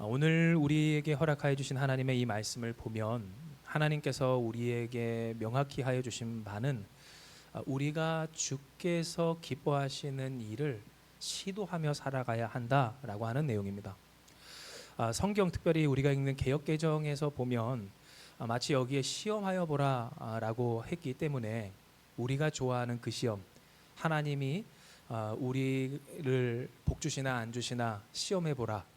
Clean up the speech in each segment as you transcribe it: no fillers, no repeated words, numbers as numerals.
오늘 우리에게 허락하여 주신 하나님의 이 말씀을 보면 하나님께서 우리에게 명확히 하여 주신 바는 우리가 주께서 기뻐하시는 일을 시도하며 살아가야 한다라고 하는 내용입니다. 성경 특별히 우리가 읽는 개역개정에서 보면 마치 여기에 시험하여 보라라고 했기 때문에 우리가 좋아하는 그 시험, 하나님이 우리를 복 주시나 안 주시나 시험해 보라,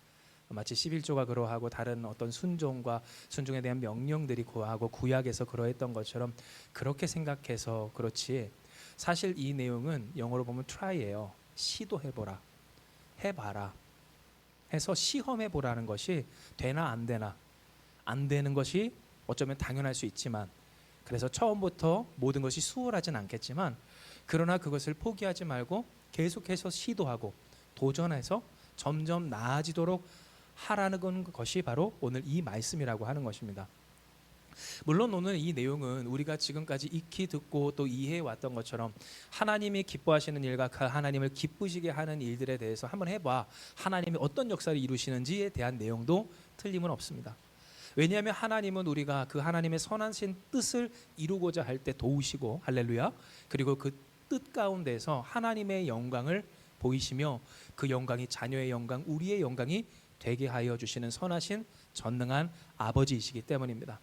마치 11조가 그러하고 다른 어떤 순종에 대한 명령들이 고하고 구약에서 그러했던 것처럼 그렇게 생각해서 그렇지, 사실 이 내용은 영어로 보면 try예요. 시도해보라, 해봐라 해서 시험해보라는 것이 되나 안 되나, 안 되는 것이 어쩌면 당연할 수 있지만, 그래서 처음부터 모든 것이 수월하진 않겠지만 그러나 그것을 포기하지 말고 계속해서 시도하고 도전해서 점점 나아지도록 하라는 것이 바로 오늘 이 말씀이라고 하는 것입니다. 물론 오늘 이 내용은 우리가 지금까지 익히 듣고 또 이해해 왔던 것처럼 하나님이 기뻐하시는 일과 그 하나님을 기쁘시게 하는 일들에 대해서 한번 해봐, 하나님이 어떤 역사를 이루시는지에 대한 내용도 틀림은 없습니다. 왜냐하면 하나님은 우리가 그 하나님의 선하신 뜻을 이루고자 할 때 도우시고, 할렐루야, 그리고 그 뜻 가운데서 하나님의 영광을 보이시며 그 영광이 자녀의 영광, 우리의 영광이 되게 하여 주시는 선하신 전능한 아버지이시기 때문입니다.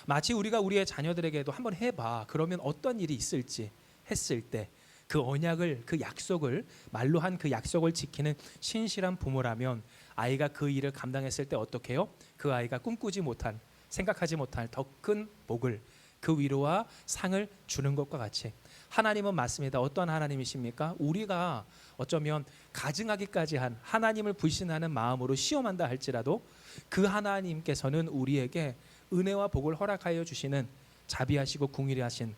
마치 우리가 우리의 자녀들에게도 한번 해봐, 그러면 어떤 일이 있을지 했을 때 그 언약을, 그 약속을, 말로 한 그 약속을 지키는 신실한 부모라면 아이가 그 일을 감당했을 때 어떻게 해요? 그 아이가 꿈꾸지 못한, 생각하지 못할 더 큰 복을, 그 위로와 상을 주는 것과 같이 하나님은 맞습니다. 어떠한 하나님이십니까? 우리가 어쩌면 가증하기까지 한 하나님을 불신하는 마음으로 시험한다 할지라도 그 하나님께서는 우리에게 은혜와 복을 허락하여 주시는 자비하시고 궁휼하신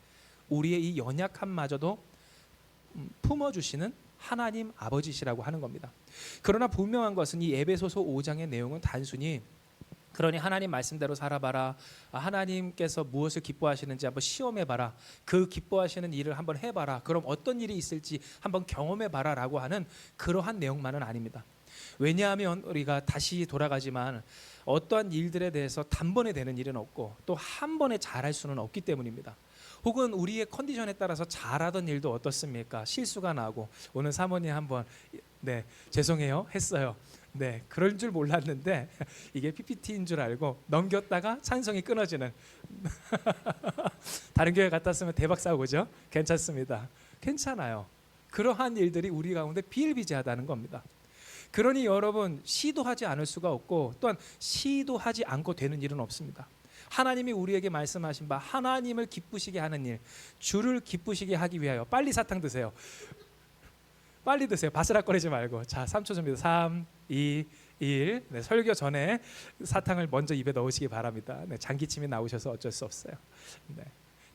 우리의 이 연약함마저도 품어주시는 하나님 아버지시라고 하는 겁니다. 그러나 분명한 것은 이 에베소서 5장의 내용은 단순히 그러니 하나님 말씀대로 살아봐라, 하나님께서 무엇을 기뻐하시는지 한번 시험해봐라, 그 기뻐하시는 일을 한번 해봐라, 그럼 어떤 일이 있을지 한번 경험해봐라 라고 하는 그러한 내용만은 아닙니다. 왜냐하면 우리가 다시 돌아가지만 어떠한 일들에 대해서 단번에 되는 일은 없고 또 한 번에 잘할 수는 없기 때문입니다. 혹은 우리의 컨디션에 따라서 잘하던 일도 어떻습니까? 실수가 나고, 오늘 사모님 한번 죄송해요 했어요. 그럴 줄 몰랐는데 이게 PPT인 줄 알고 넘겼다가 찬성이 끊어지는 다른 교회 갔다 왔으면 대박 싸우죠. 괜찮습니다. 괜찮아요. 그러한 일들이 우리 가운데 비일비재하다는 겁니다. 그러니 여러분, 시도하지 않을 수가 없고 또한 시도하지 않고 되는 일은 없습니다. 하나님이 우리에게 말씀하신 바 하나님을 기쁘시게 하는 일, 주를 기쁘시게 하기 위하여 빨리 사탕 드세요. 빨리 드세요. 바스락거리지 말고. 자, 3초 전입니다. 3, 2, 1. 설교 전에 사탕을 먼저 입에 넣으시기 바랍니다. 장기침이 나오셔서 어쩔 수 없어요.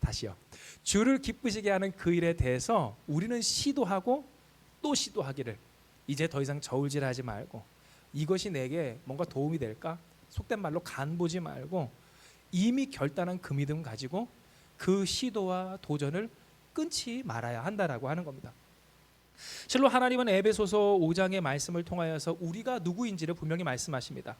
다시요. 주를 기쁘시게 하는 그 일에 대해서 우리는 시도하고 또 시도하기를, 이제 더 이상 저울질하지 말고 이것이 내게 뭔가 도움이 될까? 속된 말로 간 보지 말고 이미 결단한 그 믿음 가지고 그 시도와 도전을 끊지 말아야 한다라고 하는 겁니다. 실로 하나님은 에베소서 5장의 말씀을 통하여서 우리가 누구인지를 분명히 말씀하십니다.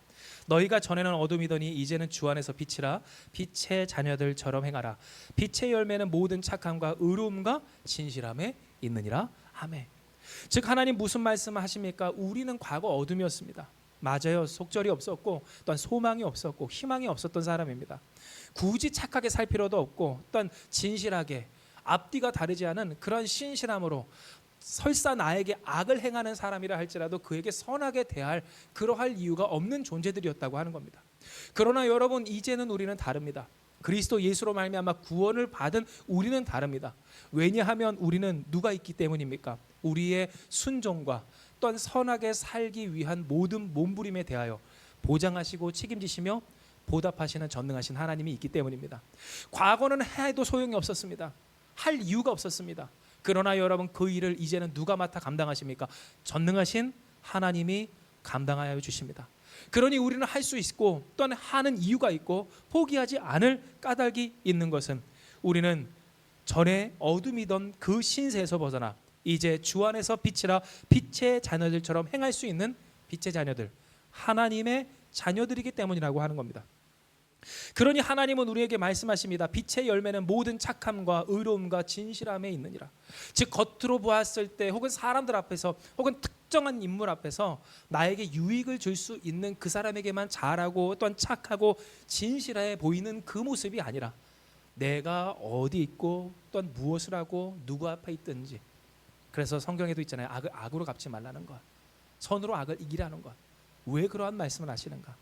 너희가 전에는 어둠이더니 이제는 주 안에서 빛이라, 빛의 자녀들처럼 행하라. 빛의 열매는 모든 착함과 의로움과 진실함에 있느니라. 아멘. 즉 하나님 무슨 말씀을 하십니까? 우리는 과거 어둠이었습니다. 맞아요. 속절이 없었고 또한 소망이 없었고 희망이 없었던 사람입니다. 굳이 착하게 살 필요도 없고 또한 진실하게 앞뒤가 다르지 않은 그런 신실함으로 설사 나에게 악을 행하는 사람이라 할지라도 그에게 선하게 대할 그러할 이유가 없는 존재들이었다고 하는 겁니다. 그러나 여러분, 이제는 우리는 다릅니다. 그리스도 예수로 말미암아 구원을 받은 우리는 다릅니다. 왜냐하면 우리는 누가 있기 때문입니까? 우리의 순종과 또한 선하게 살기 위한 모든 몸부림에 대하여 보장하시고 책임지시며 보답하시는 전능하신 하나님이 있기 때문입니다. 과거는 해도 소용이 없었습니다. 할 이유가 없었습니다. 그러나 여러분, 그 일을 이제는 누가 맡아 감당하십니까? 전능하신 하나님이 감당하여 주십니다. 그러니 우리는 할 수 있고 또한 하는 이유가 있고 포기하지 않을 까닭이 있는 것은 우리는 전에 어둠이던 그 신세에서 벗어나 이제 주 안에서 빛이라 빛의 자녀들처럼 행할 수 있는 빛의 자녀들, 하나님의 자녀들이기 때문이라고 하는 겁니다. 그러니 하나님은 우리에게 말씀하십니다. 빛의 열매는 모든 착함과 의로움과 진실함에 있느니라. 즉 겉으로 보았을 때 혹은 사람들 앞에서 혹은 특정한 인물 앞에서 나에게 유익을 줄 수 있는 그 사람에게만 잘하고 또한 착하고 진실해 보이는 그 모습이 아니라 내가 어디 있고 또한 무엇을 하고 누구 앞에 있든지, 그래서 성경에도 있잖아요. 악을 악으로 갚지 말라는 것, 선으로 악을 이기라는 것. 왜 그러한 말씀을 하시는가?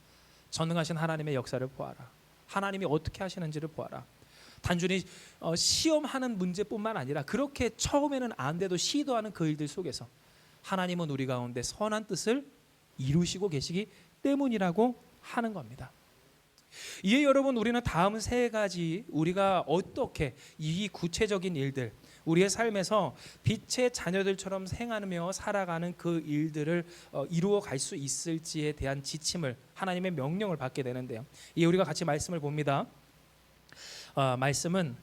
전능하신 하나님의 역사를 보아라. 하나님이 어떻게 하시는지를 보아라. 단순히 시험하는 문제뿐만 아니라 그렇게 처음에는 안 돼도 시도하는 그 일들 속에서 하나님은 우리 가운데 선한 뜻을 이루시고 계시기 때문이라고 하는 겁니다. 이에 여러분, 우리는 다음 세 가지 우리가 어떻게 이 구체적인 일들, 우리의 삶에서 빛의 자녀들처럼 행하며 살아가는 그 일들을 이루어 갈 수 있을지에 대한 지침을, 하나님의 명령을 받게 되는데요. 이 우리가 같이 말씀을 봅니다. 말씀은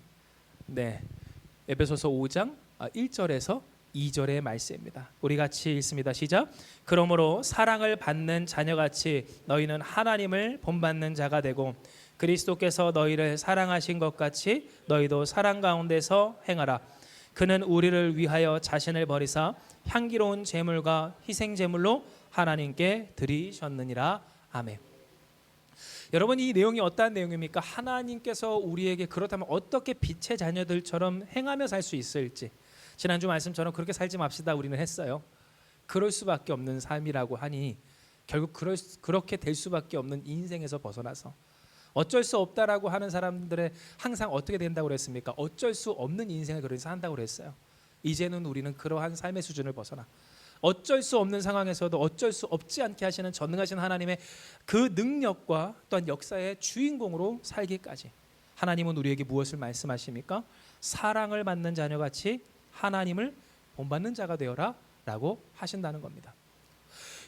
에베소서 5장 1절에서 2절의 말씀입니다. 우리 같이 읽습니다. 시작. 그러므로 사랑을 받는 자녀같이 너희는 하나님을 본받는 자가 되고 그리스도께서 너희를 사랑하신 것 같이 너희도 사랑 가운데서 행하라. 그는 우리를 위하여 자신을 버리사 향기로운 제물과 희생 제물로 하나님께 드리셨느니라. 아멘. 여러분, 이 내용이 어떠한 내용입니까? 하나님께서 우리에게 그렇다면 어떻게 빛의 자녀들처럼 행하며 살 수 있을지, 지난주 말씀처럼 그렇게 살지 맙시다 우리는 했어요. 그럴 수밖에 없는 삶이라고 하니 결국 그렇게 될 수밖에 없는 인생에서 벗어나서 어쩔 수 없다라고 하는 사람들의 항상 어떻게 된다고 그랬습니까? 어쩔 수 없는 인생을 그래서 산다고 그랬어요. 이제는 우리는 그러한 삶의 수준을 벗어나 어쩔 수 없는 상황에서도 어쩔 수 없지 않게 하시는 전능하신 하나님의 그 능력과 또한 역사의 주인공으로 살기까지 하나님은 우리에게 무엇을 말씀하십니까? 사랑을 받는 자녀같이 하나님을 본받는 자가 되어라 라고 하신다는 겁니다.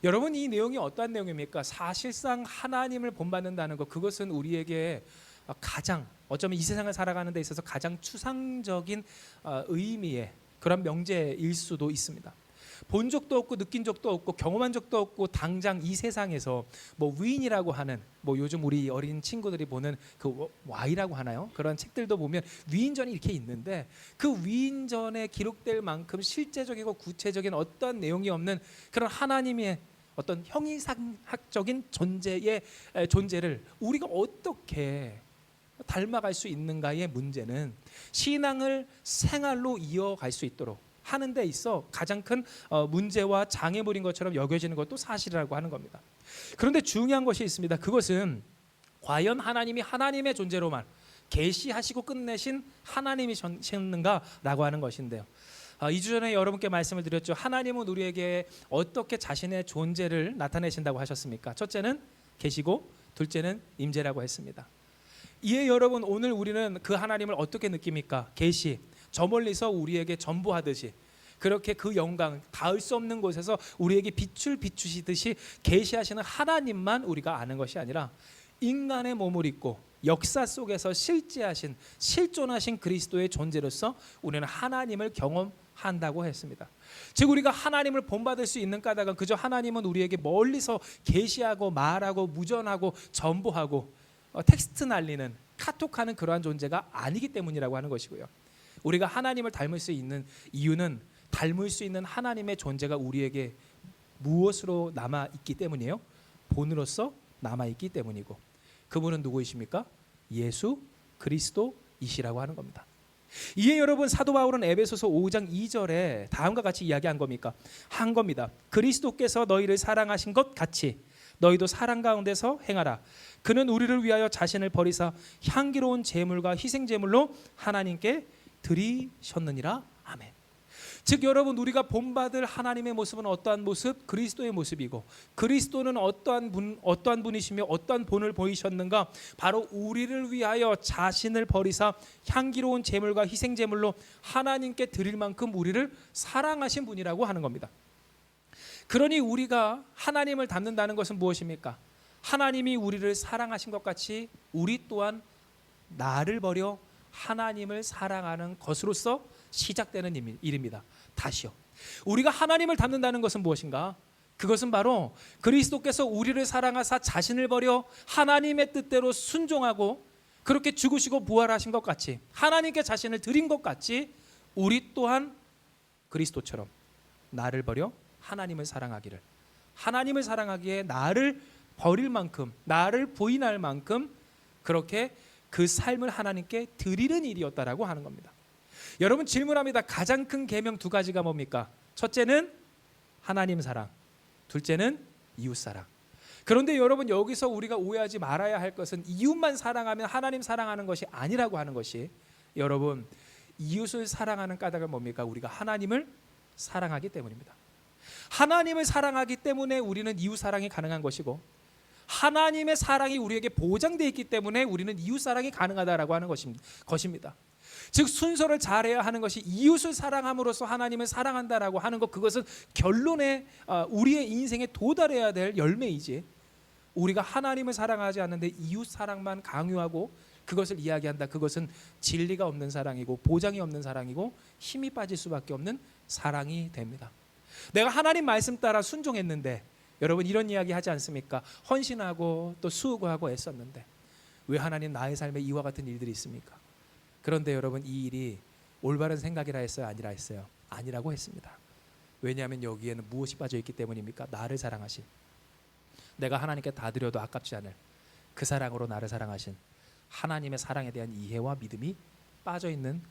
여러분, 이 내용이 어떠한 내용입니까? 사실상 하나님을 본받는다는 것, 그것은 우리에게 가장, 어쩌면 이 세상을 살아가는 데 있어서 가장 추상적인 의미의 그런 명제일 수도 있습니다. 본 적도 없고 느낀 적도 없고 경험한 적도 없고 당장 이 세상에서 위인이라고 하는, 요즘 우리 어린 친구들이 보는 그 Y라고 하나요? 그런 책들도 보면 위인전이 이렇게 있는데 그 위인전에 기록될 만큼 실제적이고 구체적인 어떤 내용이 없는 그런 하나님의 어떤 형이상학적인 존재를 우리가 어떻게 닮아갈 수 있는가의 문제는 신앙을 생활로 이어갈 수 있도록 하는 데 있어 가장 큰 문제와 장애물인 것처럼 여겨지는 것도 사실이라고 하는 겁니다. 그런데 중요한 것이 있습니다. 그것은 과연 하나님이 하나님의 존재로만 계시하시고 끝내신 하나님이셨는가라고 하는 것인데요. 2주 전에 여러분께 말씀을 드렸죠. 하나님은 우리에게 어떻게 자신의 존재를 나타내신다고 하셨습니까? 첫째는 계시고 둘째는 임재라고 했습니다. 이에 여러분, 오늘 우리는 그 하나님을 어떻게 느낍니까? 계시, 저 멀리서 우리에게 전부하듯이 그렇게 그 영광, 닿을 수 없는 곳에서 우리에게 빛을 비추시듯이 계시하시는 하나님만 우리가 아는 것이 아니라 인간의 몸을 입고 역사 속에서 실존하신 그리스도의 존재로서 우리는 하나님을 경험한다고 했습니다. 즉 우리가 하나님을 본받을 수 있는 까닭은 그저 하나님은 우리에게 멀리서 계시하고 말하고 무전하고 전부하고 텍스트 날리는, 카톡하는 그러한 존재가 아니기 때문이라고 하는 것이고요. 우리가 하나님을 닮을 수 있는 이유는 닮을 수 있는 하나님의 존재가 우리에게 무엇으로 남아있기 때문이에요? 본으로서 남아있기 때문이고, 그분은 누구이십니까? 예수 그리스도이시라고 하는 겁니다. 이에 여러분, 사도 바울은 에베소서 5장 2절에 다음과 같이 이야기한 겁니다. 그리스도께서 너희를 사랑하신 것 같이 너희도 사랑 가운데서 행하라. 그는 우리를 위하여 자신을 버리사 향기로운 제물과 희생 제물로 하나님께 드리셨느니라. 아멘. 즉 여러분, 우리가 본받을 하나님의 모습은 어떠한 모습? 그리스도의 모습이고, 그리스도는 어떠한 분이시며 어떠한 본을 보이셨는가? 바로 우리를 위하여 자신을 버리사 향기로운 제물과 희생 제물로 하나님께 드릴 만큼 우리를 사랑하신 분이라고 하는 겁니다. 그러니 우리가 하나님을 닮는다는 것은 무엇입니까? 하나님이 우리를 사랑하신 것 같이 우리 또한 나를 버려 하나님을 사랑하는 것으로서 시작되는 일입니다. 다시요. 우리가 하나님을 닮는다는 것은 무엇인가? 그것은 바로 그리스도께서 우리를 사랑하사 자신을 버려 하나님의 뜻대로 순종하고 그렇게 죽으시고 부활하신 것 같이, 하나님께 자신을 드린 것 같이 우리 또한 그리스도처럼 나를 버려 하나님을 사랑하기를, 하나님을 사랑하기에 나를 버릴 만큼, 나를 부인할 만큼 그렇게 그 삶을 하나님께 드리는 일이었다라고 하는 겁니다. 여러분, 질문합니다. 가장 큰 계명 두 가지가 뭡니까? 첫째는 하나님 사랑, 둘째는 이웃 사랑. 그런데 여러분, 여기서 우리가 오해하지 말아야 할 것은 이웃만 사랑하면 하나님 사랑하는 것이 아니라고 하는 것이, 여러분, 이웃을 사랑하는 까닭은 뭡니까? 우리가 하나님을 사랑하기 때문입니다. 하나님을 사랑하기 때문에 우리는 이웃 사랑이 가능한 것이고, 하나님의 사랑이 우리에게 보장되어 있기 때문에 우리는 이웃 사랑이 가능하다라고 하는 것입니다. 즉, 순서를 잘해야 하는 것이 이웃을 사랑함으로써 하나님을 사랑한다라고 하는 것, 그것은 결론에 우리의 인생에 도달해야 될 열매이지, 우리가 하나님을 사랑하지 않는데 이웃 사랑만 강요하고 그것을 이야기한다, 그것은 진리가 없는 사랑이고 보장이 없는 사랑이고 힘이 빠질 수밖에 없는 사랑이 됩니다. 내가 하나님 말씀 따라 순종했는데, 여러분 이런 이야기 하지 않습니까? 헌신하고 또 수고하고 애썼는데 왜 하나님 나의 삶에 이와 같은 일들이 있습니까? 그런데 여러분, 이 일이 올바른 생각이라 했어요? 아니라 했어요? 아니라고 했습니다. 왜냐하면 여기에는 무엇이 빠져 있기 때문입니까? 나를 사랑하신, 내가 하나님께 다 드려도 아깝지 않을 그 사랑으로 나를 사랑하신 하나님의 사랑에 대한 이해와 믿음이 빠져 있는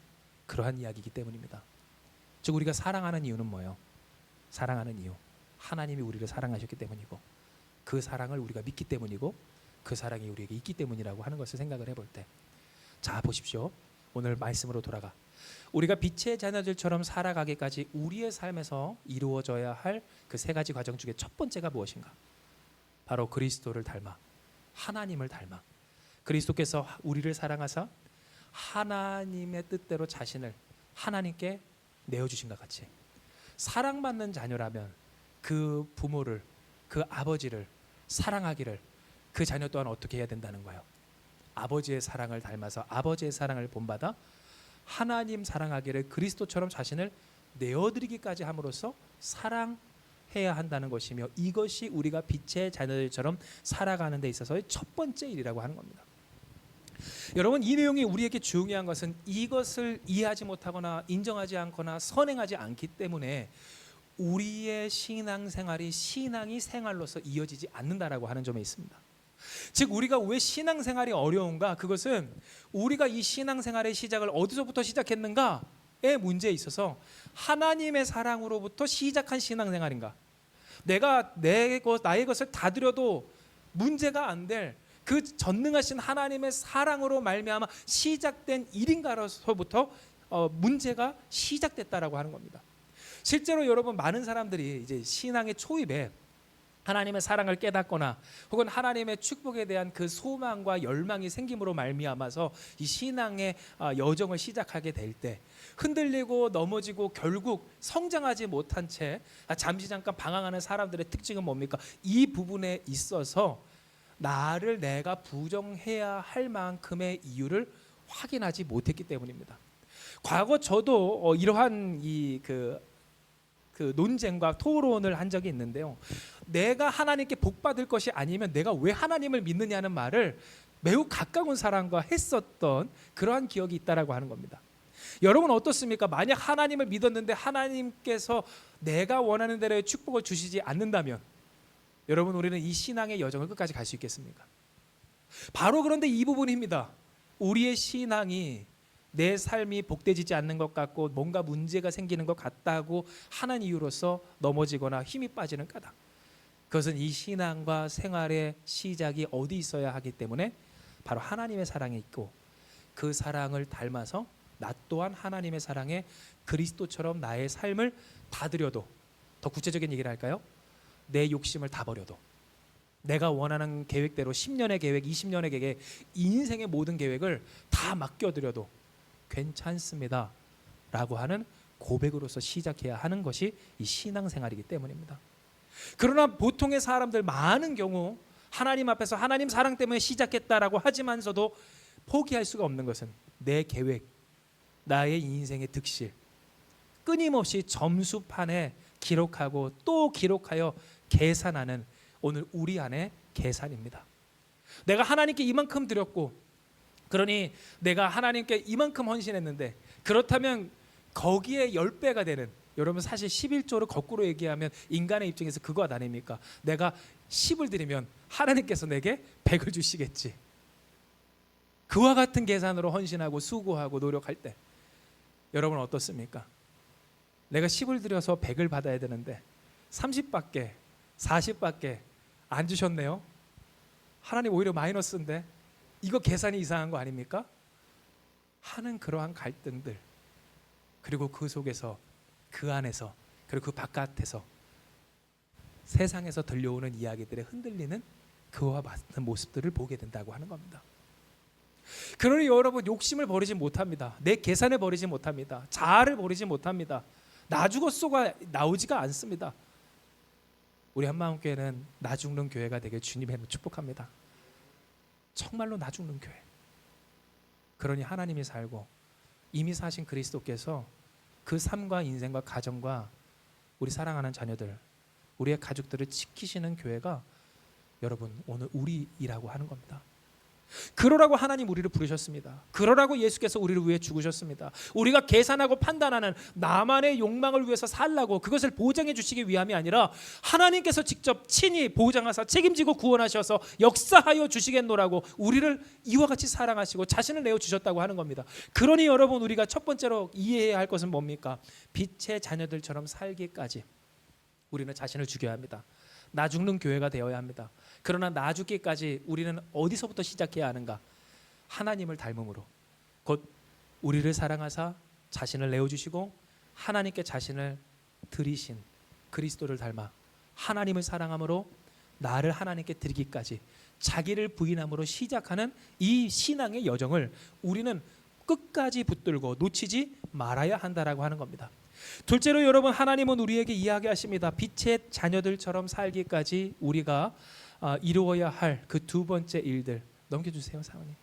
그러한 이야기이기 때문입니다. 즉, 우리가 사랑하는 이유는 뭐예요? 사랑하는 이유, 하나님이 우리를 사랑하셨기 때문이고 그 사랑을 우리가 믿기 때문이고 그 사랑이 우리에게 있기 때문이라고 하는 것을 생각을 해볼 때, 자 보십시오. 오늘 말씀으로 돌아가 우리가 빛의 자녀들처럼 살아가기까지 우리의 삶에서 이루어져야 할 그 세 가지 과정 중에 첫 번째가 무엇인가? 바로 그리스도를 닮아, 하나님을 닮아, 그리스도께서 우리를 사랑하사 하나님의 뜻대로 자신을 하나님께 내어주신 것 같이 사랑받는 자녀라면 그 부모를, 그 아버지를 사랑하기를 그 자녀 또한 어떻게 해야 된다는 거예요? 아버지의 사랑을 닮아서 아버지의 사랑을 본받아 하나님 사랑하기를 그리스도처럼 자신을 내어드리기까지 함으로써 사랑해야 한다는 것이며, 이것이 우리가 빛의 자녀들처럼 살아가는 데 있어서의 첫 번째 일이라고 하는 겁니다. 여러분, 이 내용이 우리에게 중요한 것은 이것을 이해하지 못하거나 인정하지 않거나 선행하지 않기 때문에 우리의 신앙생활이 신앙이 생활로서 이어지지 않는다라고 하는 점에 있습니다. 즉, 우리가 왜 신앙생활이 어려운가? 그것은 우리가 이 신앙생활의 시작을 어디서부터 시작했는가의 문제에 있어서 하나님의 사랑으로부터 시작한 신앙생활인가? 내가 나의 것을 다 드려도 문제가 안 될 그 전능하신 하나님의 사랑으로 말미암아 시작된 일인가로서부터 문제가 시작됐다라고 하는 겁니다. 실제로 여러분, 많은 사람들이 이제 신앙의 초입에 하나님의 사랑을 깨닫거나 혹은 하나님의 축복에 대한 그 소망과 열망이 생김으로 말미암아서 이 신앙의 여정을 시작하게 될 때 흔들리고 넘어지고 결국 성장하지 못한 채 잠시 잠깐 방황하는 사람들의 특징은 뭡니까? 이 부분에 있어서 나를 내가 부정해야 할 만큼의 이유를 확인하지 못했기 때문입니다. 과거 저도 이러한 그 논쟁과 토론을 한 적이 있는데요. 내가 하나님께 복 받을 것이 아니면 내가 왜 하나님을 믿느냐는 말을 매우 가까운 사람과 했었던 그러한 기억이 있다라고 하는 겁니다. 여러분 어떻습니까? 만약 하나님을 믿었는데 하나님께서 내가 원하는 대로의 축복을 주시지 않는다면, 여러분 우리는 이 신앙의 여정을 끝까지 갈 수 있겠습니까? 바로 그런데 이 부분입니다. 우리의 신앙이 내 삶이 복되지지 않는 것 같고 뭔가 문제가 생기는 것 같다고 하는 이유로서 넘어지거나 힘이 빠지는 까닭, 그것은 이 신앙과 생활의 시작이 어디 있어야 하기 때문에 바로 하나님의 사랑에 있고, 그 사랑을 닮아서 나 또한 하나님의 사랑에 그리스도처럼 나의 삶을 다 드려도, 더 구체적인 얘기를 할까요? 내 욕심을 다 버려도, 내가 원하는 계획대로 10년의 계획, 20년의 계획, 인생의 모든 계획을 다 맡겨드려도 괜찮습니다 라고 하는 고백으로서 시작해야 하는 것이 이 신앙생활이기 때문입니다. 그러나 보통의 사람들 많은 경우 하나님 앞에서 하나님 사랑 때문에 시작했다라고 하지만서도 포기할 수가 없는 것은 내 계획, 나의 인생의 득실, 끊임없이 점수판에 기록하고 또 기록하여 계산하는 오늘 우리 안에 계산입니다. 내가 하나님께 이만큼 드렸고, 그러니 내가 하나님께 이만큼 헌신했는데, 그렇다면 거기에 10배가 되는, 여러분 사실 11조를 거꾸로 얘기하면 인간의 입장에서 그거 아닙니까? 내가 10을 드리면 하나님께서 내게 100을 주시겠지. 그와 같은 계산으로 헌신하고 수고하고 노력할 때 여러분 어떻습니까? 내가 10을 드려서 100을 받아야 되는데 30밖에 40밖에 안 주셨네요. 하나님 오히려 마이너스인데 이거 계산이 이상한 거 아닙니까? 하는 그러한 갈등들, 그리고 그 속에서, 그 안에서, 그리고 그 바깥에서 세상에서 들려오는 이야기들에 흔들리는 그와 같은 모습들을 보게 된다고 하는 겁니다. 그러니 여러분, 욕심을 버리지 못합니다. 내 계산을 버리지 못합니다. 자아를 버리지 못합니다. 나 죽었소가 나오지가 않습니다. 우리 한마음교회는 나 죽는 교회가 되길 주님의 이름으로 축복합니다. 정말로 나 죽는 교회. 그러니 하나님이 살고 이미 사신 그리스도께서 그 삶과 인생과 가정과 우리 사랑하는 자녀들, 우리의 가족들을 지키시는 교회가 여러분 오늘 우리이라고 하는 겁니다. 그러라고 하나님 우리를 부르셨습니다. 그러라고 예수께서 우리를 위해 죽으셨습니다. 우리가 계산하고 판단하는 나만의 욕망을 위해서 살라고, 그것을 보장해 주시기 위함이 아니라 하나님께서 직접 친히 보장하사 책임지고 구원하셔서 역사하여 주시겠노라고 우리를 이와 같이 사랑하시고 자신을 내어주셨다고 하는 겁니다. 그러니 여러분, 우리가 첫 번째로 이해해야 할 것은 뭡니까? 빛의 자녀들처럼 살기까지 우리는 자신을 죽여야 합니다. 나 죽는 교회가 되어야 합니다. 그러나 나 죽기까지 우리는 어디서부터 시작해야 하는가? 하나님을 닮음으로, 곧 우리를 사랑하사 자신을 내어주시고 하나님께 자신을 드리신 그리스도를 닮아 하나님을 사랑함으로 나를 하나님께 드리기까지 자기를 부인함으로 시작하는 이 신앙의 여정을 우리는 끝까지 붙들고 놓치지 말아야 한다라고 하는 겁니다. 둘째로 여러분, 하나님은 우리에게 이야기하십니다. 빛의 자녀들처럼 살기까지 우리가 이루어야 할 그 두 번째 일들 넘겨주세요, 사모님.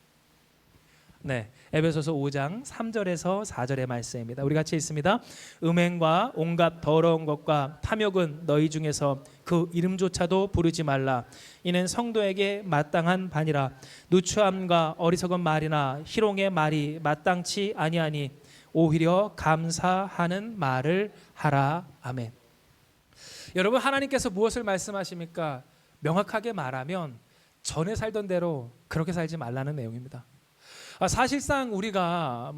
네, 에베소서 5장 3절에서 4절의 말씀입니다. 우리 같이 읽습니다. 음행과 온갖 더러운 것과 탐욕은 너희 중에서 그 이름조차도 부르지 말라. 이는 성도에게 마땅한 바니라. 누추함과 어리석은 말이나 희롱의 말이 마땅치 아니하니 오히려 감사하는 말을 하라. 아멘. 여러분, 하나님께서 무엇을 말씀하십니까? 명확하게 말하면 전에 살던 대로 그렇게 살지 말라는 내용입니다. 사실상 우리가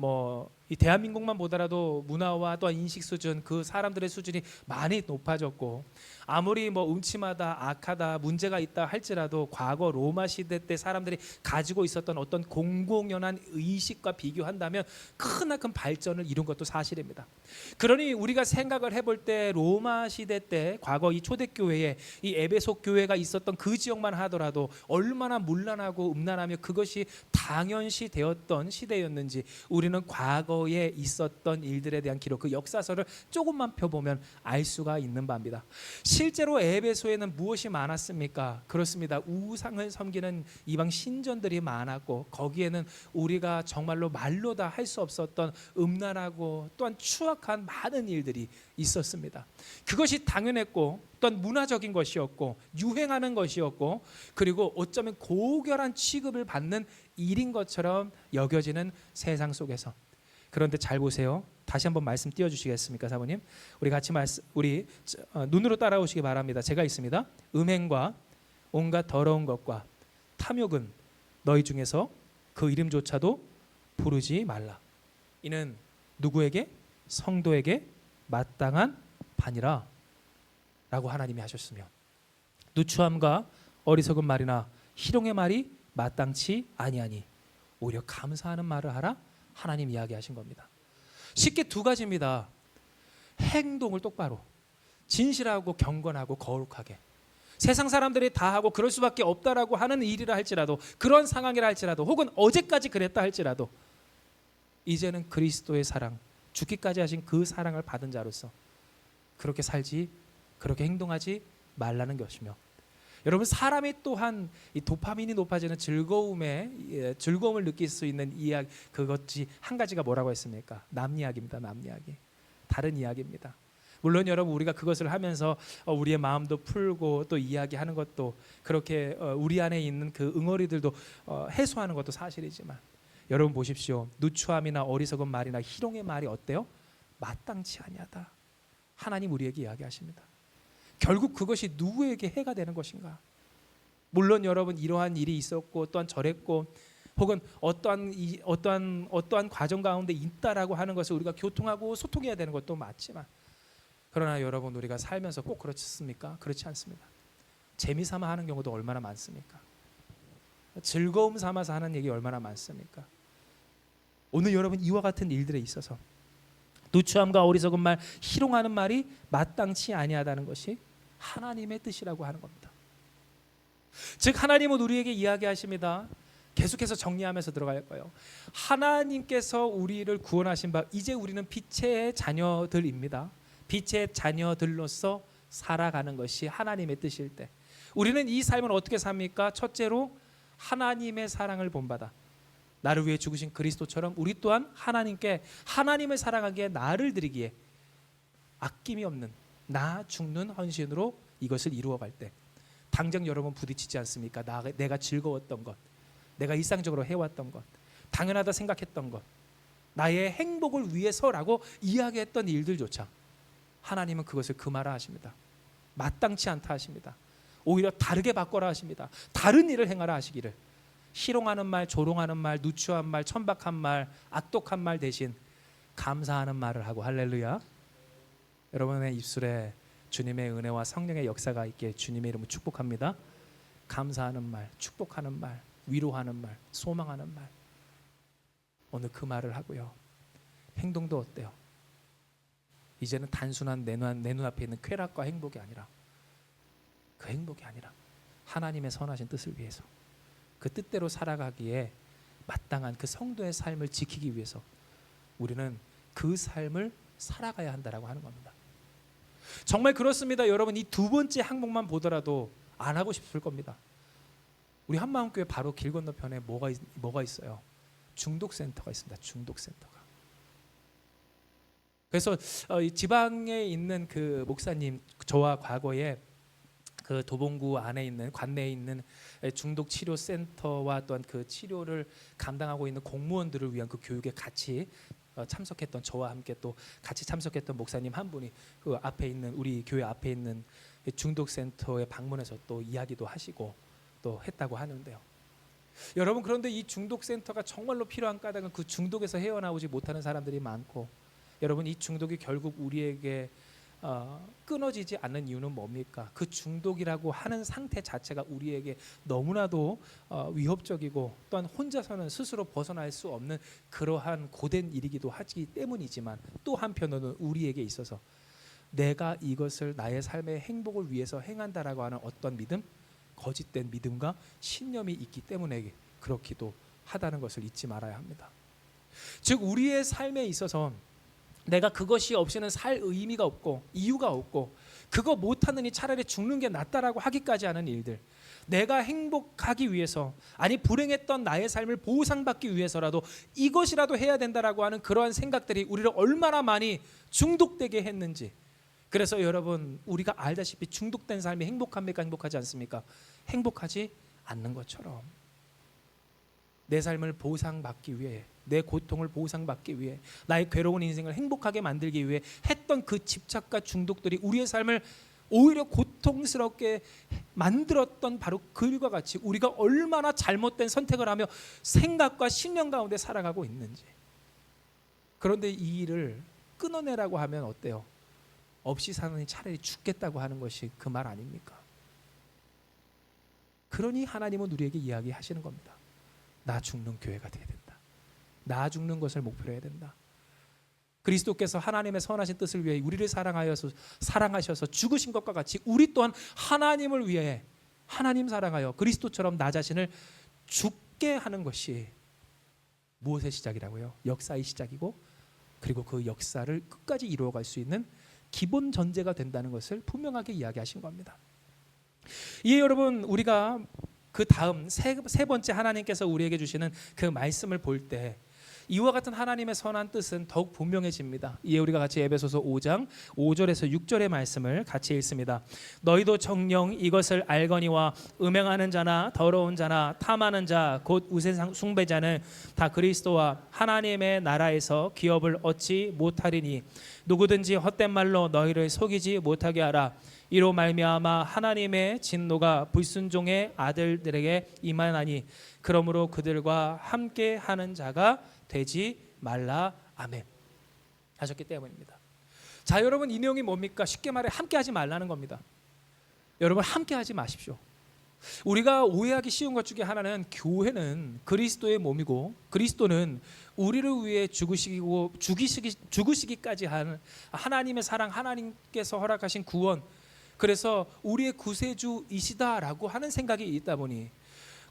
이 대한민국만 보더라도 문화와 또 인식 수준, 그 사람들의 수준이 많이 높아졌고, 아무리 음침하다, 악하다, 문제가 있다 할지라도 과거 로마 시대 때 사람들이 가지고 있었던 어떤 공공연한 의식과 비교한다면 크나큰 발전을 이룬 것도 사실입니다. 그러니 우리가 생각을 해볼 때 로마 시대 때 과거 이 초대교회에 이 에베소 교회가 있었던 그 지역만 하더라도 얼마나 문란하고 음란하며 그것이 당연시 되었던 시대였는지 우리는 과거에 있었던 일들에 대한 기록, 그 역사서를 조금만 펴보면 알 수가 있는 바입니다. 실제로 에베소에는 무엇이 많았습니까? 그렇습니다. 우상을 섬기는 이방 신전들이 많았고, 거기에는 우리가 정말로 말로 다 할 수 없었던 음란하고 또한 추악한 많은 일들이 있었습니다. 그것이 당연했고 또한 문화적인 것이었고 유행하는 것이었고, 그리고 어쩌면 고결한 취급을 받는 일인 것처럼 여겨지는 세상 속에서, 그런데 잘 보세요. 다시 한번 말씀 띄워주시겠습니까, 사모님? 우리 같이 우리 눈으로 따라오시기 바랍니다. 제가 있습니다. 음행과 온갖 더러운 것과 탐욕은 너희 중에서 그 이름조차도 부르지 말라. 이는 누구에게? 성도에게 마땅한 바니라 라고 하나님이 하셨으며, 누추함과 어리석은 말이나 희롱의 말이 마땅치 아니하니 오히려 감사하는 말을 하라. 하나님 이야기하신 겁니다. 쉽게 두 가지입니다. 행동을 똑바로, 진실하고 경건하고 거룩하게, 세상 사람들이 다 하고 그럴 수밖에 없다라고 하는 일이라 할지라도, 그런 상황이라 할지라도, 혹은 어제까지 그랬다 할지라도 이제는 그리스도의 사랑, 죽기까지 하신 그 사랑을 받은 자로서 그렇게 살지, 그렇게 행동하지 말라는 것이며, 여러분, 사람이 또한 이 도파민이 높아지는 즐거움을 느낄 수 있는 이야기, 그것이 한 가지가 뭐라고 했습니까? 남 이야기입니다. 남 이야기. 다른 이야기입니다. 물론 여러분 우리가 그것을 하면서 우리의 마음도 풀고 또 이야기하는 것도 그렇게 우리 안에 있는 그 응어리들도 해소하는 것도 사실이지만 여러분 보십시오. 누추함이나 어리석은 말이나 희롱의 말이 어때요? 마땅치 아니하다. 하나님 우리에게 이야기하십니다. 결국 그것이 누구에게 해가 되는 것인가? 물론 여러분 이러한 일이 있었고 또한 저랬고 혹은 어떠한 과정 가운데 있다라고 하는 것을 우리가 교통하고 소통해야 되는 것도 맞지만 그러나 여러분 우리가 살면서 꼭 그렇습니까? 그렇지 않습니다. 재미 삼아 하는 경우도 얼마나 많습니까? 즐거움 삼아서 하는 얘기 얼마나 많습니까? 오늘 여러분 이와 같은 일들에 있어서 누추함과 어리석은 말, 희롱하는 말이 마땅치 아니하다는 것이 하나님의 뜻이라고 하는 겁니다. 즉 하나님은 우리에게 이야기하십니다. 계속해서 정리하면서 들어갈 거예요. 하나님께서 우리를 구원하신 바 이제 우리는 빛의 자녀들입니다. 빛의 자녀들로서 살아가는 것이 하나님의 뜻일 때 우리는 이 삶을 어떻게 삽니까? 첫째로 하나님의 사랑을 본받아 나를 위해 죽으신 그리스도처럼 우리 또한 하나님께 하나님을 사랑하기에 나를 드리기에 아낌이 없는 나 죽는 헌신으로 이것을 이루어갈 때 당장 여러분 부딪히지 않습니까? 내가 즐거웠던 것, 내가 일상적으로 해왔던 것, 당연하다 생각했던 것, 나의 행복을 위해서라고 이야기했던 일들조차 하나님은 그것을 금하라 하십니다. 마땅치 않다 하십니다. 오히려 다르게 바꿔라 하십니다. 다른 일을 행하라 하시기를 희롱하는 말, 조롱하는 말, 누추한 말, 천박한 말, 악독한 말 대신 감사하는 말을 하고 할렐루야. 여러분의 입술에 주님의 은혜와 성령의 역사가 있게 주님의 이름으로 축복합니다. 감사하는 말, 축복하는 말, 위로하는 말, 소망하는 말 오늘 그 말을 하고요. 행동도 어때요? 이제는 단순한 내 눈앞에 있는 쾌락과 행복이 아니라 그 행복이 아니라 하나님의 선하신 뜻을 위해서 그 뜻대로 살아가기에 마땅한 그 성도의 삶을 지키기 위해서 우리는 그 삶을 살아가야 한다라고 하는 겁니다. 정말 그렇습니다. 여러분 이 두 번째 항목만 보더라도 안 하고 싶을 겁니다. 우리 한마음교회 바로 길 건너편에 뭐가 있어요? 중독센터가 있습니다. 중독센터가. 그래서 지방에 있는 그 목사님 저와 과거에 그 도봉구 안에 있는 관내에 있는 중독 치료 센터와 또한 그 치료를 감당하고 있는 공무원들을 위한 그 교육에 같이 참석했던 저와 함께 또 같이 참석했던 목사님 한 분이 그 앞에 있는 우리 교회 앞에 있는 중독 센터에 방문해서 또 이야기도 하시고 또 했다고 하는데요. 여러분 그런데 이 중독 센터가 정말로 필요한 까닭은 그 중독에서 헤어나오지 못하는 사람들이 많고 여러분 이 중독이 결국 우리에게 끊어지지 않는 이유는 뭡니까? 그 중독이라고 하는 상태 자체가 우리에게 너무나도 위협적이고 또한 혼자서는 스스로 벗어날 수 없는 그러한 고된 일이기도 하기 때문이지만 또 한편으로는 우리에게 있어서 내가 이것을 나의 삶의 행복을 위해서 행한다라고 하는 어떤 믿음, 거짓된 믿음과 신념이 있기 때문에 그렇기도 하다는 것을 잊지 말아야 합니다. 즉 우리의 삶에 있어서 내가 그것이 없이는 살 의미가 없고 이유가 없고 그거 못하느니 차라리 죽는 게 낫다라고 하기까지 하는 일들, 내가 행복하기 위해서 아니 불행했던 나의 삶을 보상받기 위해서라도 이것이라도 해야 된다라고 하는 그러한 생각들이 우리를 얼마나 많이 중독되게 했는지. 그래서 여러분 우리가 알다시피 중독된 삶이 행복합니까? 행복하지 않습니까? 행복하지 않는 것처럼 내 삶을 보상받기 위해 내 고통을 보상받기 위해 나의 괴로운 인생을 행복하게 만들기 위해 했던 그 집착과 중독들이 우리의 삶을 오히려 고통스럽게 만들었던 바로 그 일과 같이 우리가 얼마나 잘못된 선택을 하며 생각과 신념 가운데 살아가고 있는지. 그런데 이 일을 끊어내라고 하면 어때요? 없이 사느니 차라리 죽겠다고 하는 것이 그 말 아닙니까? 그러니 하나님은 우리에게 이야기하시는 겁니다. 나 죽는 교회가 되어야 된다. 나 죽는 것을 목표로 해야 된다. 그리스도께서 하나님의 선하신 뜻을 위해 우리를 사랑하셔서 죽으신 것과 같이 우리 또한 하나님을 위해 하나님 사랑하여 그리스도처럼 나 자신을 죽게 하는 것이 무엇의 시작이라고요? 역사의 시작이고 그리고 그 역사를 끝까지 이루어갈 수 있는 기본 전제가 된다는 것을 분명하게 이야기하신 겁니다. 이에 여러분 우리가 그 다음 세 번째 하나님께서 우리에게 주시는 그 말씀을 볼 때 이와 같은 하나님의 선한 뜻은 더욱 분명해집니다. 이에 우리가 같이 에베소서 5장 5절에서 6절의 말씀을 같이 읽습니다. 너희도 정녕 이것을 알거니와 음행하는 자나 더러운 자나 탐하는 자 곧 우세 숭배자는 다 그리스도와 하나님의 나라에서 기업을 얻지 못하리니 누구든지 헛된 말로 너희를 속이지 못하게 하라. 이로 말미암아 하나님의 진노가 불순종의 아들들에게 임하나니 그러므로 그들과 함께 하는 자가 되지 말라. 아멘. 하셨기 때문입니다. 자, 여러분, 이 내용이 뭡니까? 쉽게 말해 함께 하지 말라는 겁니다. 여러분, 함께 하지 마십시오. 우리가 오해하기 쉬운 것 중에 하나는 교회는 그리스도의 몸이고 그리스도는 우리를 위해 죽으시기까지 한 하나님의 사랑, 하나님께서 허락하신 구원, 그래서 우리의 구세주이시다라고 하는 생각이 있다 보니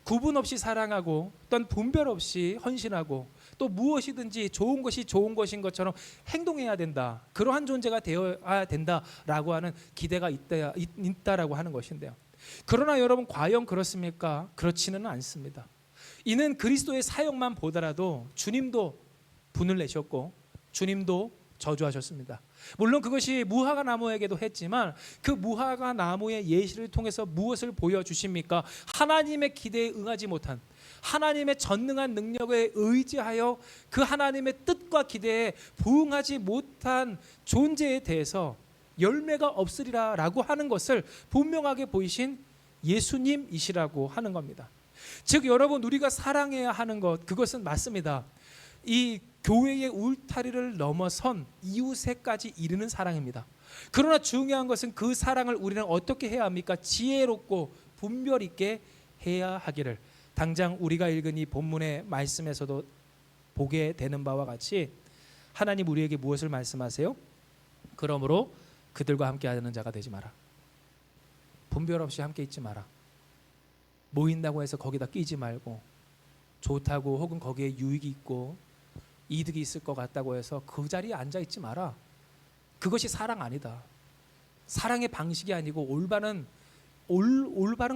구분 없이 사랑하고 또는 분별 없이 헌신하고 또 무엇이든지 좋은 것이 좋은 것인 것처럼 행동해야 된다, 그러한 존재가 되어야 된다라고 하는 기대가 있다라고 하는 것인데요. 그러나 여러분, 과연 그렇습니까? 그렇지는 않습니다. 이는 그리스도의 사역만 보더라도 주님도 분을 내셨고 주님도 저주하셨습니다. 물론 그것이 무화과 나무에게도 했지만 그 무화과 나무의 예시를 통해서 무엇을 보여주십니까? 하나님의 기대에 응하지 못한, 하나님의 전능한 능력에 의지하여 그 하나님의 뜻과 기대에 부응하지 못한 존재에 대해서 열매가 없으리라 라고 하는 것을 분명하게 보이신 예수님이시라고 하는 겁니다. 즉 여러분, 우리가 사랑해야 하는 것, 그것은 맞습니다. 이 교회의 울타리를 넘어선 이웃에까지 이르는 사랑입니다. 그러나 중요한 것은 그 사랑을 우리는 어떻게 해야 합니까? 지혜롭고 분별 있게 해야 하기를 당장 우리가 읽은 이 본문의 말씀에서도 보게 되는 바와 같이 하나님 우리에게 무엇을 말씀하세요? 그러므로 그들과 함께 하는 자가 되지 마라. 분별 없이 함께 있지 마라. 모인다고 해서 거기다 끼지 말고, 좋다고 혹은 거기에 유익이 있고 이득이 있을 것 같다고 해서 그 자리에 앉아 있지 마라. 그것이 사랑 아니다. 사랑의 방식이 아니고 올바른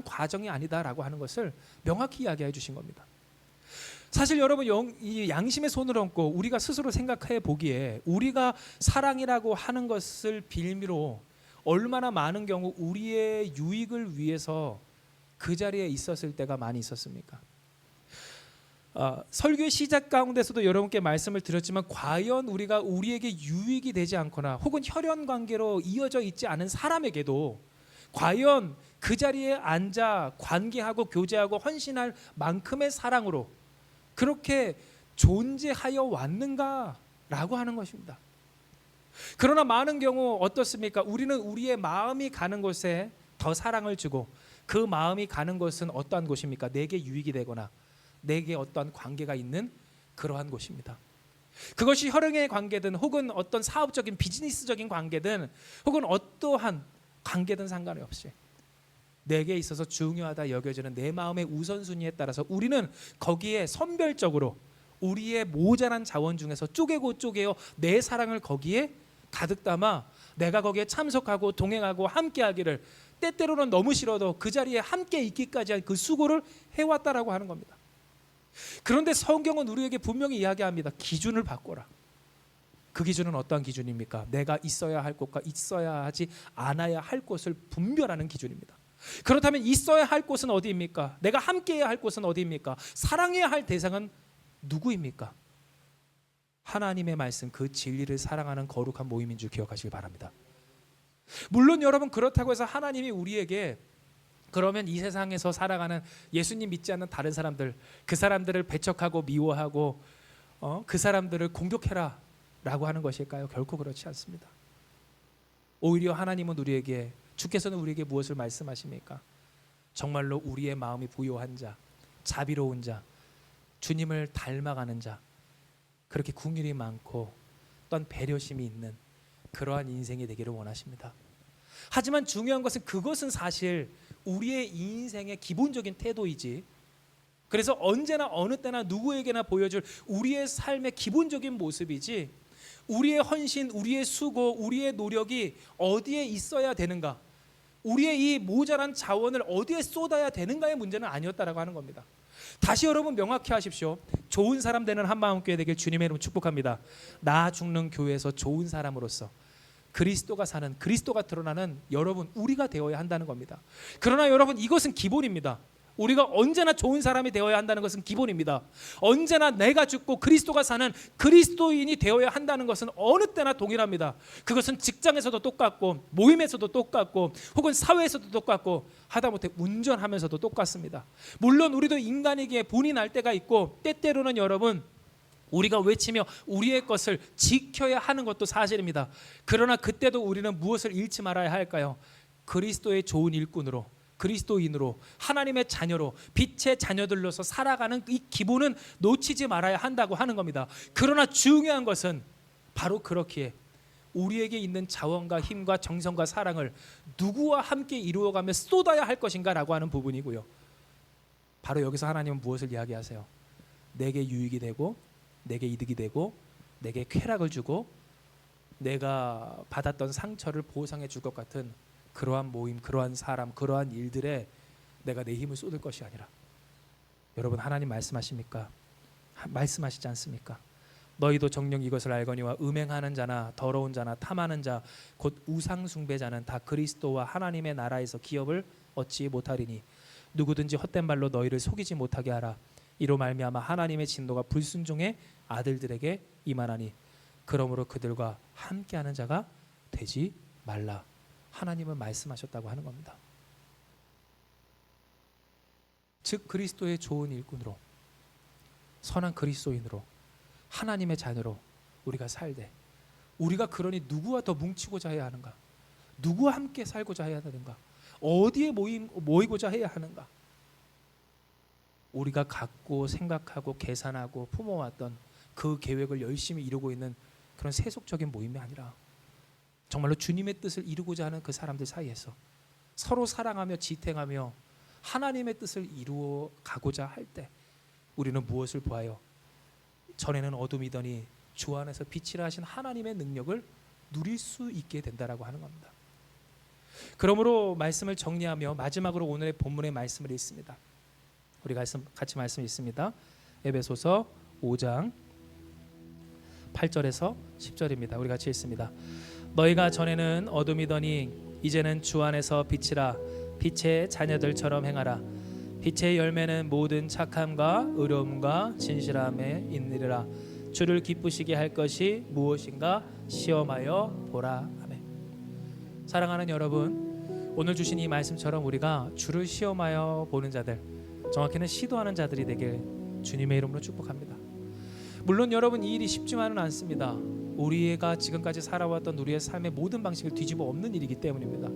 과정이 아니다라고 하는 것을 명확히 이야기해 주신 겁니다. 사실 여러분, 이 양심의 손을 얹고 우리가 스스로 생각해 보기에 우리가 사랑이라고 하는 것을 빌미로 얼마나 많은 경우 우리의 유익을 위해서 그 자리에 있었을 때가 많이 있었습니까? 설교의 시작 가운데서도 여러분께 말씀을 드렸지만 과연 우리가 우리에게 유익이 되지 않거나 혹은 혈연 관계로 이어져 있지 않은 사람에게도 과연 그 자리에 앉아 관계하고 교제하고 헌신할 만큼의 사랑으로 그렇게 존재하여 왔는가라고 하는 것입니다. 그러나 많은 경우 어떻습니까? 우리는 우리의 마음이 가는 곳에 더 사랑을 주고 그 마음이 가는 곳은 어떠한 곳입니까? 내게 유익이 되거나 내게 어떠한 관계가 있는 그러한 곳입니다. 그것이 혈연의 관계든 혹은 어떤 사업적인 비즈니스적인 관계든 혹은 어떠한 관계든 상관이 없이 내게 있어서 중요하다 여겨지는 내 마음의 우선순위에 따라서 우리는 거기에 선별적으로 우리의 모자란 자원 중에서 쪼개고 쪼개어 내 사랑을 거기에 가득 담아 내가 거기에 참석하고 동행하고 함께하기를, 때때로는 너무 싫어도 그 자리에 함께 있기까지 한 그 수고를 해왔다라고 하는 겁니다. 그런데 성경은 우리에게 분명히 이야기합니다. 기준을 바꿔라. 그 기준은 어떠한 기준입니까? 내가 있어야 할 곳과 있어야 하지 않아야 할 곳을 분별하는 기준입니다. 그렇다면 있어야 할 곳은 어디입니까? 내가 함께해야 할 곳은 어디입니까? 사랑해야 할 대상은 누구입니까? 하나님의 말씀, 그 진리를 사랑하는 거룩한 모임인 줄 기억하시기 바랍니다. 물론 여러분, 그렇다고 해서 하나님이 우리에게 그러면 이 세상에서 살아가는 예수님 믿지 않는 다른 사람들, 그 사람들을 배척하고 미워하고 그 사람들을 공격해라 라고 하는 것일까요? 결코 그렇지 않습니다. 오히려 하나님은 우리에게, 주께서는 우리에게 무엇을 말씀하십니까? 정말로 우리의 마음이 부요한 자, 자비로운 자, 주님을 닮아가는 자, 그렇게 긍휼이 많고 또한 배려심이 있는 그러한 인생이 되기를 원하십니다. 하지만 중요한 것은 그것은 사실 우리의 인생의 기본적인 태도이지, 그래서 언제나 어느 때나 누구에게나 보여줄 우리의 삶의 기본적인 모습이지, 우리의 헌신, 우리의 수고, 우리의 노력이 어디에 있어야 되는가, 우리의 이 모자란 자원을 어디에 쏟아야 되는가의 문제는 아니었다라고 하는 겁니다. 다시 여러분 명확히 하십시오. 좋은 사람 되는 한마음교회 되길 주님의 이름으로 축복합니다. 나 죽는 교회에서 좋은 사람으로서 그리스도가 사는, 그리스도가 드러나는 여러분, 우리가 되어야 한다는 겁니다. 그러나 여러분, 이것은 기본입니다. 우리가 언제나 좋은 사람이 되어야 한다는 것은 기본입니다. 언제나 내가 죽고 그리스도가 사는 그리스도인이 되어야 한다는 것은 어느 때나 동일합니다. 그것은 직장에서도 똑같고, 모임에서도 똑같고, 혹은 사회에서도 똑같고, 하다못해 운전하면서도 똑같습니다. 물론 우리도 인간에게 본이 날 때가 있고, 때때로는 여러분, 우리가 외치며 우리의 것을 지켜야 하는 것도 사실입니다. 그러나 그때도 우리는 무엇을 잃지 말아야 할까요? 그리스도의 좋은 일꾼으로, 그리스도인으로, 하나님의 자녀로, 빛의 자녀들로서 살아가는 이 기본은 놓치지 말아야 한다고 하는 겁니다. 그러나 중요한 것은 바로 그렇기에 우리에게 있는 자원과 힘과 정성과 사랑을 누구와 함께 이루어가며 쏟아야 할 것인가 라고 하는 부분이고요. 바로 여기서 하나님은 무엇을 이야기하세요? 내게 유익이 되고, 내게 이득이 되고, 내게 쾌락을 주고, 내가 받았던 상처를 보상해 줄 것 같은 그러한 모임, 그러한 사람, 그러한 일들에 내가 내 힘을 쏟을 것이 아니라, 여러분, 하나님 말씀하십니까? 말씀하시지 않습니까? 너희도 정녕 이것을 알거니와 음행하는 자나 더러운 자나 탐하는 자 곧 우상 숭배자는 다 그리스도와 하나님의 나라에서 기업을 얻지 못하리니 누구든지 헛된 말로 너희를 속이지 못하게 하라. 이로 말미암아 하나님의 진노가 불순종의 아들들에게 임하나니 그러므로 그들과 함께하는 자가 되지 말라. 하나님은 말씀하셨다고 하는 겁니다. 즉 그리스도의 좋은 일꾼으로, 선한 그리스도인으로, 하나님의 자녀로 우리가 살되, 우리가 그러니 누구와 더 뭉치고자 해야 하는가? 누구와 함께 살고자 해야 하는가? 어디에 모이고자 해야 하는가? 우리가 갖고 생각하고 계산하고 품어왔던 그 계획을 열심히 이루고 있는 그런 세속적인 모임이 아니라 정말로 주님의 뜻을 이루고자 하는 그 사람들 사이에서 서로 사랑하며 지탱하며 하나님의 뜻을 이루어 가고자 할 때 우리는 무엇을 보아요? 전에는 어둠이더니 주 안에서 빛이라 하신 하나님의 능력을 누릴 수 있게 된다라고 하는 겁니다. 그러므로 말씀을 정리하며 마지막으로 오늘의 본문의 말씀을 읽습니다. 우리 같이 말씀 읽습니다. 에베소서 5장 8절에서 10절입니다. 우리 같이 읽습니다. 너희가 전에는 어둠이더니 이제는 주 안에서 빛이라. 빛의 자녀들처럼 행하라. 빛의 열매는 모든 착함과 의로움과 진실함에 있느니라. 주를 기쁘시게 할 것이 무엇인가 시험하여 보라. 아멘. 사랑하는 여러분, 오늘 주신 이 말씀처럼 우리가 주를 시험하여 보는 자들, 정확히는 시도하는 자들이 되길 주님의 이름으로 축복합니다. 물론 여러분, 이 일이 쉽지만은 않습니다. 우리가 지금까지 살아왔던 우리의 삶의 모든 방식을 뒤집어 엎는 일이기 때문입니다.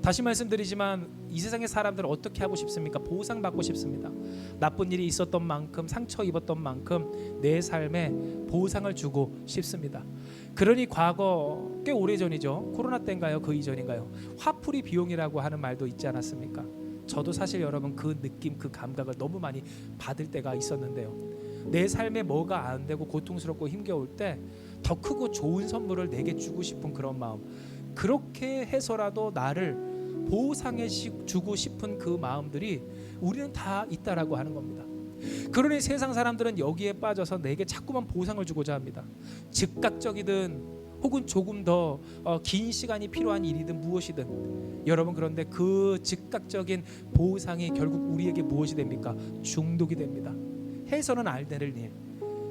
다시 말씀드리지만 이 세상의 사람들은 어떻게 하고 싶습니까? 보상받고 싶습니다. 나쁜 일이 있었던 만큼, 상처 입었던 만큼 내 삶에 보상을 주고 싶습니다. 그러니 과거 꽤 오래전이죠. 코로나 때인가요? 그 이전인가요? 화풀이 비용이라고 하는 말도 있지 않았습니까? 저도 사실 여러분 그 느낌, 그 감각을 너무 많이 받을 때가 있었는데요. 내 삶에 뭐가 안 되고 고통스럽고 힘겨울 때 더 크고 좋은 선물을 내게 주고 싶은 그런 마음, 그렇게 해서라도 나를 보상해 주고 싶은 그 마음들이 우리는 다 있다라고 하는 겁니다. 그러니 세상 사람들은 여기에 빠져서 내게 자꾸만 보상을 주고자 합니다. 즉각적이든 혹은 조금 더 긴 시간이 필요한 일이든 무엇이든, 여러분, 그런데 그 즉각적인 보상이 결국 우리에게 무엇이 됩니까? 중독이 됩니다. 해서는 안 될 일.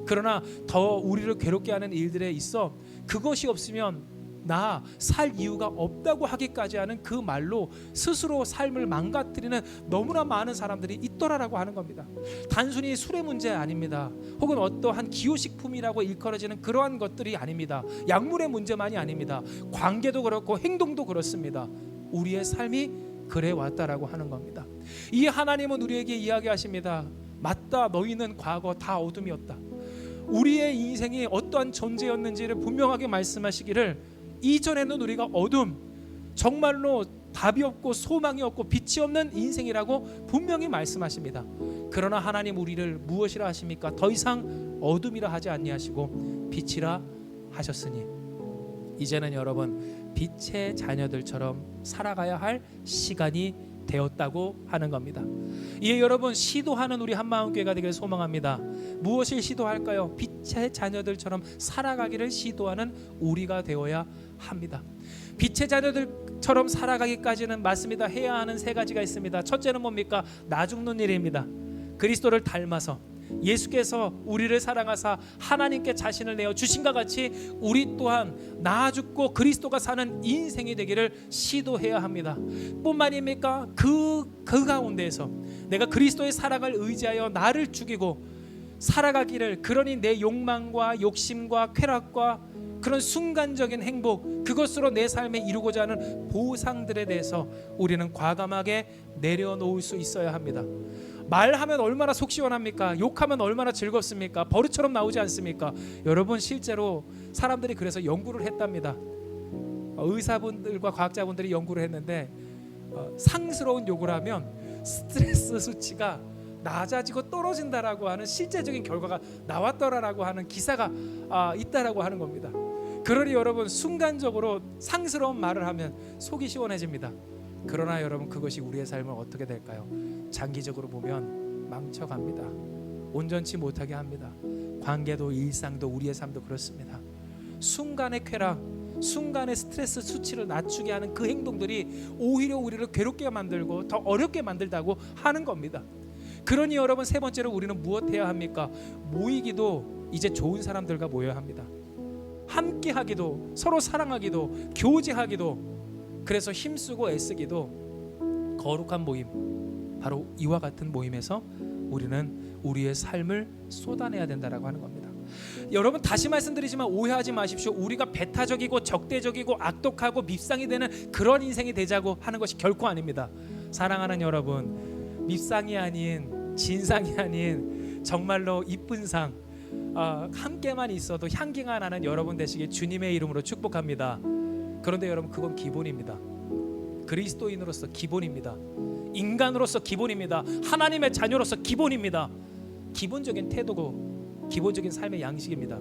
그러나 더 우리를 괴롭게 하는 일들에 있어 그것이 없으면 나 살 이유가 없다고 하기까지 하는 그 말로 스스로 삶을 망가뜨리는 너무나 많은 사람들이 있더라라고 하는 겁니다. 단순히 술의 문제 아닙니다. 혹은 어떠한 기호식품이라고 일컬어지는 그러한 것들이 아닙니다. 약물의 문제만이 아닙니다. 관계도 그렇고 행동도 그렇습니다. 우리의 삶이 그래 왔다라고 하는 겁니다. 이 하나님은 우리에게 이야기하십니다. 맞다, 너희는 과거 다 어둠이었다. 우리의 인생이 어떠한 존재였는지를 분명하게 말씀하시기를, 이전에는 우리가 어둠, 정말로 답이 없고 소망이 없고 빛이 없는 인생이라고 분명히 말씀하십니다. 그러나 하나님 우리를 무엇이라 하십니까? 더 이상 어둠이라 하지 아니하시고 빛이라 하셨으니 이제는 여러분 빛의 자녀들처럼 살아가야 할 시간이 되었다고 하는 겁니다. 이에 여러분, 시도하는 우리 한마음교회가 되길 소망합니다. 무엇을 시도할까요? 빛의 자녀들처럼 살아가기를 시도하는 우리가 되어야 합니다. 빛의 자녀들처럼 살아가기까지는 맞습니다. 해야 하는 세 가지가 있습니다. 첫째는 뭡니까? 나 죽는 일입니다. 그리스도를 닮아서 예수께서 우리를 사랑하사 하나님께 자신을 내어 주신과 같이 우리 또한 나 죽고 그리스도가 사는 인생이 되기를 시도해야 합니다. 뿐만입니까? 그 가운데에서 내가 그리스도의 사랑을 의지하여 나를 죽이고 살아가기를, 그러니 내 욕망과 욕심과 쾌락과 그런 순간적인 행복, 그것으로 내 삶에 이루고자 하는 보상들에 대해서 우리는 과감하게 내려놓을 수 있어야 합니다. 말하면 얼마나 속 시원합니까? 욕하면 얼마나 즐겁습니까? 버릇처럼 나오지 않습니까? 여러분, 실제로 사람들이 그래서 연구를 했답니다. 의사분들과 과학자분들이 연구를 했는데 상스러운 욕을 하면 스트레스 수치가 낮아지고 떨어진다라고 하는 실제적인 결과가 나왔더라라고 하는 기사가 있다라고 하는 겁니다. 그러니 여러분, 순간적으로 상스러운 말을 하면 속이 시원해집니다. 그러나 여러분, 그것이 우리의 삶을 어떻게 될까요? 장기적으로 보면 망쳐갑니다. 온전치 못하게 합니다. 관계도 일상도 우리의 삶도 그렇습니다. 순간의 쾌락, 순간의 스트레스 수치를 낮추게 하는 그 행동들이 오히려 우리를 괴롭게 만들고 더 어렵게 만들다고 하는 겁니다. 그러니 여러분, 세 번째로 우리는 무엇 해야 합니까? 모이기도 이제 좋은 사람들과 모여야 합니다. 함께하기도, 서로 사랑하기도, 교제하기도, 그래서 힘쓰고 애쓰기도 거룩한 모임, 바로 이와 같은 모임에서 우리는 우리의 삶을 쏟아내야 된다라고 하는 겁니다. 여러분, 다시 말씀드리지만 오해하지 마십시오. 우리가 배타적이고 적대적이고 악독하고 밉상이 되는 그런 인생이 되자고 하는 것이 결코 아닙니다. 사랑하는 여러분, 밉상이 아닌, 진상이 아닌 정말로 이쁜 상, 함께만 있어도 향기가 나는 여러분 되시길 주님의 이름으로 축복합니다. 그런데 여러분, 그건 기본입니다. 그리스도인으로서 기본입니다. 인간으로서 기본입니다. 하나님의 자녀로서 기본입니다. 기본적인 태도고 기본적인 삶의 양식입니다.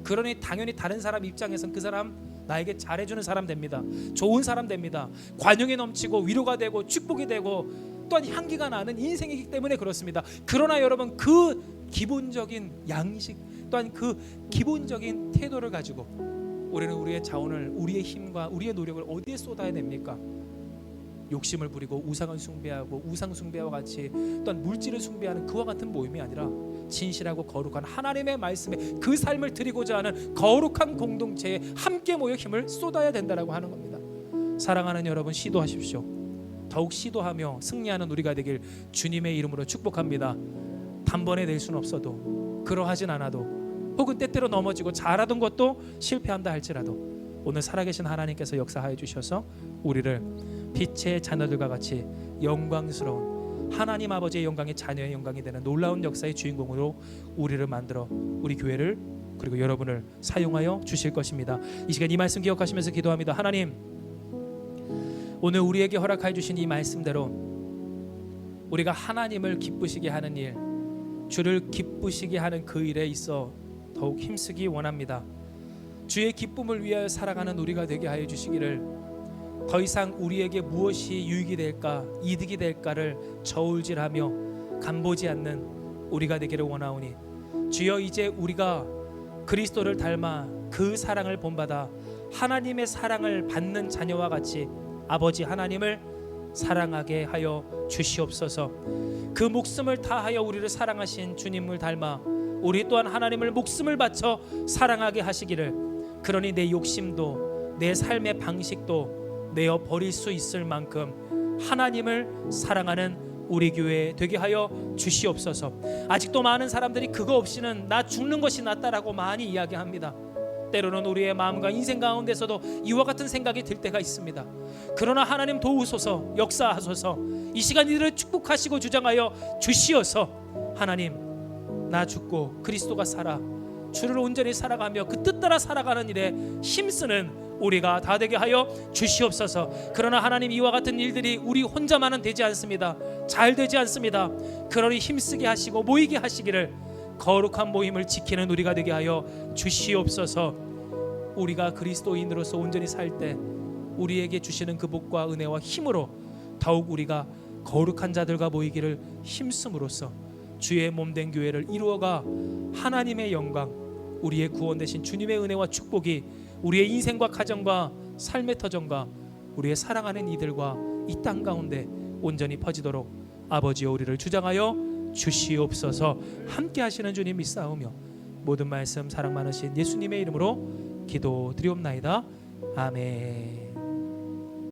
그러니 당연히 다른 사람 입장에선 그 사람 나에게 잘해주는 사람 됩니다. 좋은 사람 됩니다. 관용이 넘치고 위로가 되고 축복이 되고 또한 향기가 나는 인생이기 때문에 그렇습니다. 그러나 여러분, 그 기본적인 양식 또한 그 기본적인 태도를 가지고 우리는 우리의 자원을, 우리의 힘과 우리의 노력을 어디에 쏟아야 됩니까? 욕심을 부리고 우상을 숭배하고 우상 숭배와 같이 또한 물질을 숭배하는 그와 같은 모임이 아니라 진실하고 거룩한 하나님의 말씀에 그 삶을 드리고자 하는 거룩한 공동체에 함께 모여 힘을 쏟아야 된다라고 하는 겁니다. 사랑하는 여러분, 시도하십시오. 더욱 시도하며 승리하는 우리가 되길 주님의 이름으로 축복합니다. 단번에 될 수는 없어도, 그러하진 않아도, 혹은 때때로 넘어지고 잘하던 것도 실패한다 할지라도 오늘 살아계신 하나님께서 역사하여 주셔서 우리를 빛의 자녀들과 같이 영광스러운 하나님 아버지의 영광이 자녀의 영광이 되는 놀라운 역사의 주인공으로 우리를 만들어 우리 교회를 그리고 여러분을 사용하여 주실 것입니다. 이 시간 이 말씀 기억하시면서 기도합니다. 하나님, 오늘 우리에게 허락하여 주신 이 말씀대로 우리가 하나님을 기쁘시게 하는 일, 주를 기쁘시게 하는 그 일에 있어 더욱 힘쓰기 원합니다. 주의 기쁨을 위하여 살아가는 우리가 되게 하여 주시기를, 더 이상 우리에게 무엇이 유익이 될까, 이득이 될까를 저울질하며 간보지 않는 우리가 되기를 원하오니, 주여, 이제 우리가 그리스도를 닮아 그 사랑을 본받아 하나님의 사랑을 받는 자녀와 같이 아버지 하나님을 사랑하게 하여 주시옵소서. 그 목숨을 다하여 우리를 사랑하신 주님을 닮아 우리 또한 하나님을 목숨을 바쳐 사랑하게 하시기를, 그러니 내 욕심도 내 삶의 방식도 내어 버릴 수 있을 만큼 하나님을 사랑하는 우리 교회 되게 하여 주시옵소서. 아직도 많은 사람들이 그거 없이는 나 죽는 것이 낫다라고 많이 이야기합니다. 때로는 우리의 마음과 인생 가운데서도 이와 같은 생각이 들 때가 있습니다. 그러나 하나님 도우소서, 역사하소서. 이 시간 이들을 축복하시고 주장하여 주시어서 하나님, 나 죽고 그리스도가 살아 주를 온전히 살아가며 그 뜻 따라 살아가는 일에 힘쓰는 우리가 다 되게 하여 주시옵소서. 그러나 하나님, 이와 같은 일들이 우리 혼자만은 되지 않습니다. 잘 되지 않습니다. 그러니 힘쓰게 하시고 모이게 하시기를, 거룩한 모임을 지키는 우리가 되게 하여 주시옵소서. 우리가 그리스도인으로서 온전히 살 때 우리에게 주시는 그 복과 은혜와 힘으로 더욱 우리가 거룩한 자들과 모이기를 힘쓰므로써 주의 몸된 교회를 이루어가 하나님의 영광, 우리의 구원 되신 주님의 은혜와 축복이 우리의 인생과 가정과 삶의 터전과 우리의 사랑하는 이들과 이 땅 가운데 온전히 퍼지도록 아버지여 우리를 주장하여 주시옵소서. 함께 하시는 주님 믿사오며 모든 말씀 사랑 많으신 예수님의 이름으로 기도드리옵나이다. 아멘.